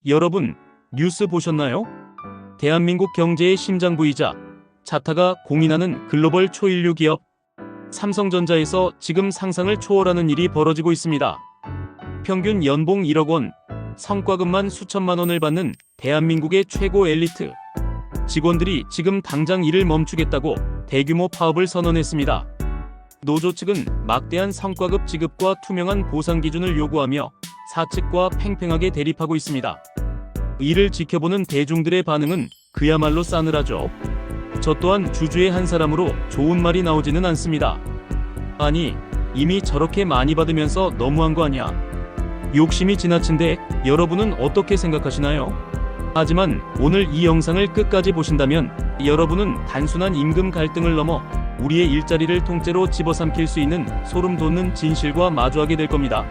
여러분, 뉴스 보셨나요? 대한민국 경제의 심장부이자 자타가 공인하는 글로벌 초일류 기업 삼성전자에서 지금 상상을 초월하는 일이 벌어지고 있습니다. 평균 연봉 1억 원, 성과급만 수천만 원을 받는 대한민국의 최고 엘리트 직원들이 지금 당장 일을 멈추겠다고 대규모 파업을 선언했습니다. 노조 측은 막대한 성과급 지급과 투명한 보상 기준을 요구하며 사측과 팽팽하게 대립하고 있습니다. 이를 지켜보는 대중들의 반응은 그야말로 싸늘하죠. 저 또한 주주의 한 사람으로 좋은 말이 나오지는 않습니다. 아니, 이미 저렇게 많이 받으면서 너무한 거 아니야? 욕심이 지나친데 여러분은 어떻게 생각하시나요? 하지만 오늘 이 영상을 끝까지 보신다면 여러분은 단순한 임금 갈등을 넘어 우리의 일자리를 통째로 집어삼킬 수 있는 소름 돋는 진실과 마주하게 될 겁니다.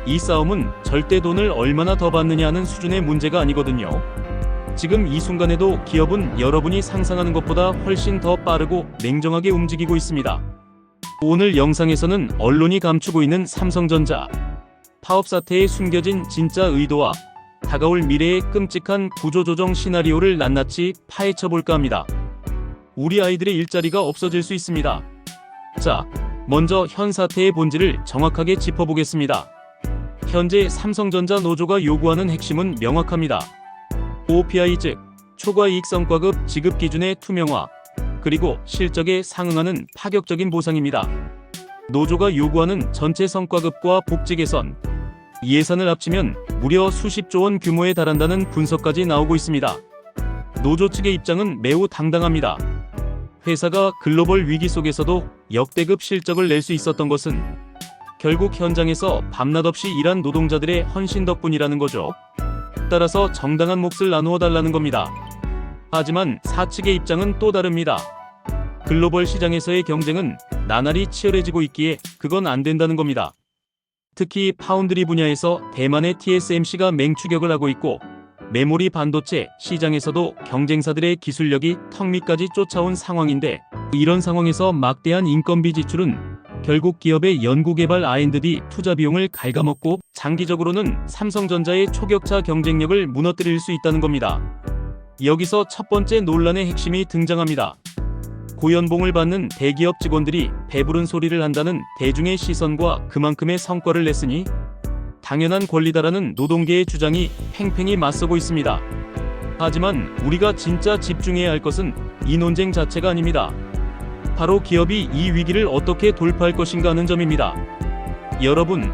이 싸움은 절대 돈을 얼마나 더 받느냐 하는 수준의 문제가 아니거든요. 지금 이 순간에도 기업은 여러분이 상상하는 것보다 훨씬 더 빠르고 냉정하게 움직이고 있습니다. 오늘 영상에서는 언론이 감추고 있는 삼성전자 파업 사태에 숨겨진 진짜 의도와 다가올 미래의 끔찍한 구조조정 시나리오를 낱낱이 파헤쳐볼까 합니다. 우리 아이들의 일자리가 없어질 수 있습니다. 자, 먼저 현 사태의 본질을 정확하게 짚어보겠습니다. 현재 삼성전자 노조가 요구하는 핵심은 명확합니다. OPI 즉 초과이익 성과급 지급 기준의 투명화, 그리고 실적에 상응하는 파격적인 보상입니다. 노조가 요구하는 전체 성과급과 복지 개선, 예산을 합치면 무려 수십조 원 규모에 달한다는 분석까지 나오고 있습니다. 노조 측의 입장은 매우 당당합니다. 회사가 글로벌 위기 속에서도 역대급 실적을 낼 수 있었던 것은 결국 현장에서 밤낮 없이 일한 노동자들의 헌신 덕분이라는 거죠. 따라서 정당한 몫을 나누어 달라는 겁니다. 하지만 사측의 입장은 또 다릅니다. 글로벌 시장에서의 경쟁은 나날이 치열해지고 있기에 그건 안 된다는 겁니다. 특히 파운드리 분야에서 대만의 TSMC가 맹추격을 하고 있고 메모리 반도체 시장에서도 경쟁사들의 기술력이 턱 밑까지 쫓아온 상황인데, 이런 상황에서 막대한 인건비 지출은 결국 기업의 연구개발 R&D 투자 비용을 갉아먹고 장기적으로는 삼성전자의 초격차 경쟁력을 무너뜨릴 수 있다는 겁니다. 여기서 첫 번째 논란의 핵심이 등장합니다. 고연봉을 받는 대기업 직원들이 배부른 소리를 한다는 대중의 시선과 그만큼의 성과를 냈으니 당연한 권리다라는 노동계의 주장이 팽팽히 맞서고 있습니다. 하지만 우리가 진짜 집중해야 할 것은 이 논쟁 자체가 아닙니다. 바로 기업이 이 위기를 어떻게 돌파할 것인가 하는 점입니다. 여러분,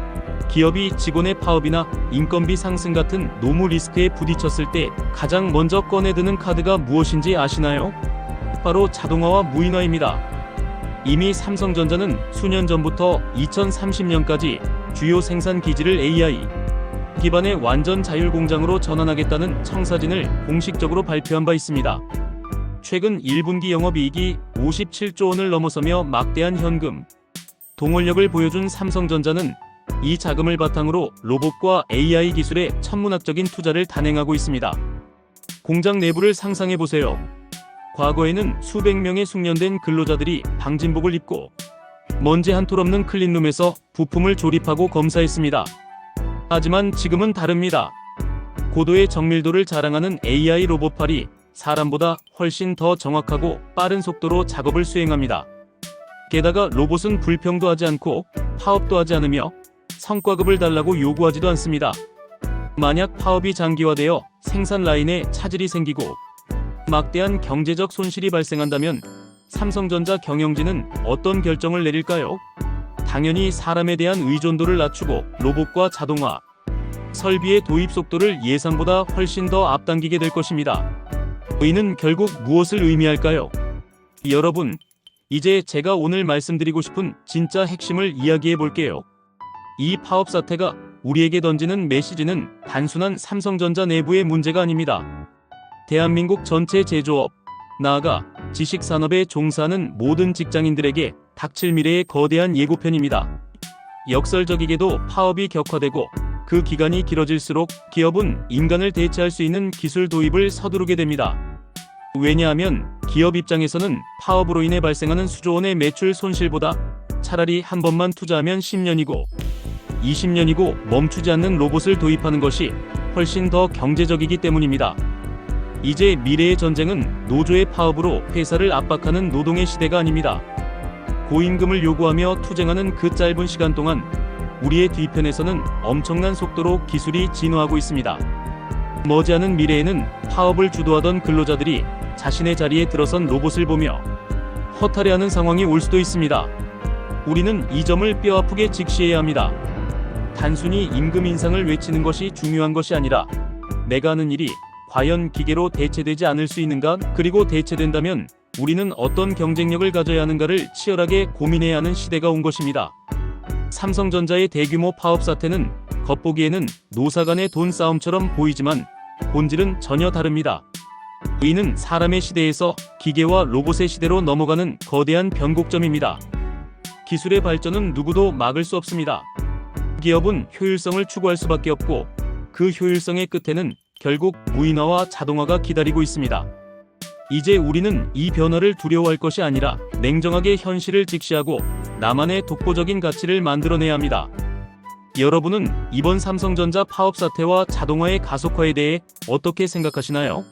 기업이 직원의 파업이나 인건비 상승 같은 노무 리스크에 부딪혔을 때 가장 먼저 꺼내드는 카드가 무엇인지 아시나요? 바로 자동화와 무인화입니다. 이미 삼성전자는 수년 전부터 2030년까지 주요 생산 기지를 AI 기반의 완전 자율 공장으로 전환하겠다는 청사진을 공식적으로 발표한 바 있습니다. 최근 1분기 영업이익이 57조 원을 넘어서며 막대한 현금, 동원력을 보여준 삼성전자는 이 자금을 바탕으로 로봇과 AI 기술에 천문학적인 투자를 단행하고 있습니다. 공장 내부를 상상해보세요. 과거에는 수백 명의 숙련된 근로자들이 방진복을 입고 먼지 한 톨 없는 클린룸에서 부품을 조립하고 검사했습니다. 하지만 지금은 다릅니다. 고도의 정밀도를 자랑하는 AI 로봇팔이 사람보다 훨씬 더 정확하고 빠른 속도로 작업을 수행합니다. 게다가 로봇은 불평도 하지 않고 파업도 하지 않으며 성과급을 달라고 요구하지도 않습니다. 만약 파업이 장기화되어 생산 라인에 차질이 생기고 막대한 경제적 손실이 발생한다면 삼성전자 경영진은 어떤 결정을 내릴까요? 당연히 사람에 대한 의존도를 낮추고 로봇과 자동화, 설비의 도입 속도를 예상보다 훨씬 더 앞당기게 될 것입니다. 이는 결국 무엇을 의미할까요? 여러분, 이제 제가 오늘 말씀드리고 싶은 진짜 핵심을 이야기해 볼게요. 이 파업 사태가 우리에게 던지는 메시지는 단순한 삼성전자 내부의 문제가 아닙니다. 대한민국 전체 제조업, 나아가 지식산업에 종사하는 모든 직장인들에게 닥칠 미래의 거대한 예고편입니다. 역설적이게도 파업이 격화되고 그 기간이 길어질수록 기업은 인간을 대체할 수 있는 기술 도입을 서두르게 됩니다. 왜냐하면 기업 입장에서는 파업으로 인해 발생하는 수조 원의 매출 손실보다 차라리 한 번만 투자하면 10년이고 20년이고 멈추지 않는 로봇을 도입하는 것이 훨씬 더 경제적이기 때문입니다. 이제 미래의 전쟁은 노조의 파업으로 회사를 압박하는 노동의 시대가 아닙니다. 고임금을 요구하며 투쟁하는 그 짧은 시간 동안 우리의 뒤편에서는 엄청난 속도로 기술이 진화하고 있습니다. 머지않은 미래에는 파업을 주도하던 근로자들이 자신의 자리에 들어선 로봇을 보며 허탈해하는 상황이 올 수도 있습니다. 우리는 이 점을 뼈아프게 직시해야 합니다. 단순히 임금 인상을 외치는 것이 중요한 것이 아니라 내가 하는 일이 과연 기계로 대체되지 않을 수 있는가, 그리고 대체된다면 우리는 어떤 경쟁력을 가져야 하는가를 치열하게 고민해야 하는 시대가 온 것입니다. 삼성전자의 대규모 파업 사태는 겉보기에는 노사 간의 돈 싸움처럼 보이지만 본질은 전혀 다릅니다. 이는 사람의 시대에서 기계와 로봇의 시대로 넘어가는 거대한 변곡점입니다. 기술의 발전은 누구도 막을 수 없습니다. 기업은 효율성을 추구할 수밖에 없고 그 효율성의 끝에는 결국 무인화와 자동화가 기다리고 있습니다. 이제 우리는 이 변화를 두려워할 것이 아니라 냉정하게 현실을 직시하고 나만의 독보적인 가치를 만들어내야 합니다. 여러분은 이번 삼성전자 파업 사태와 자동화의 가속화에 대해 어떻게 생각하시나요?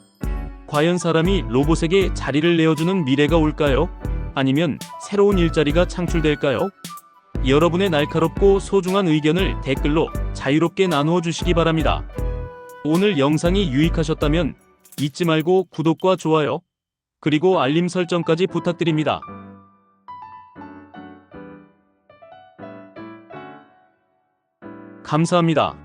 과연 사람이 로봇에게 자리를 내어주는 미래가 올까요? 아니면 새로운 일자리가 창출될까요? 여러분의 날카롭고 소중한 의견을 댓글로 자유롭게 나누어 주시기 바랍니다. 오늘 영상이 유익하셨다면 잊지 말고 구독과 좋아요, 그리고 알림 설정까지 부탁드립니다. 감사합니다.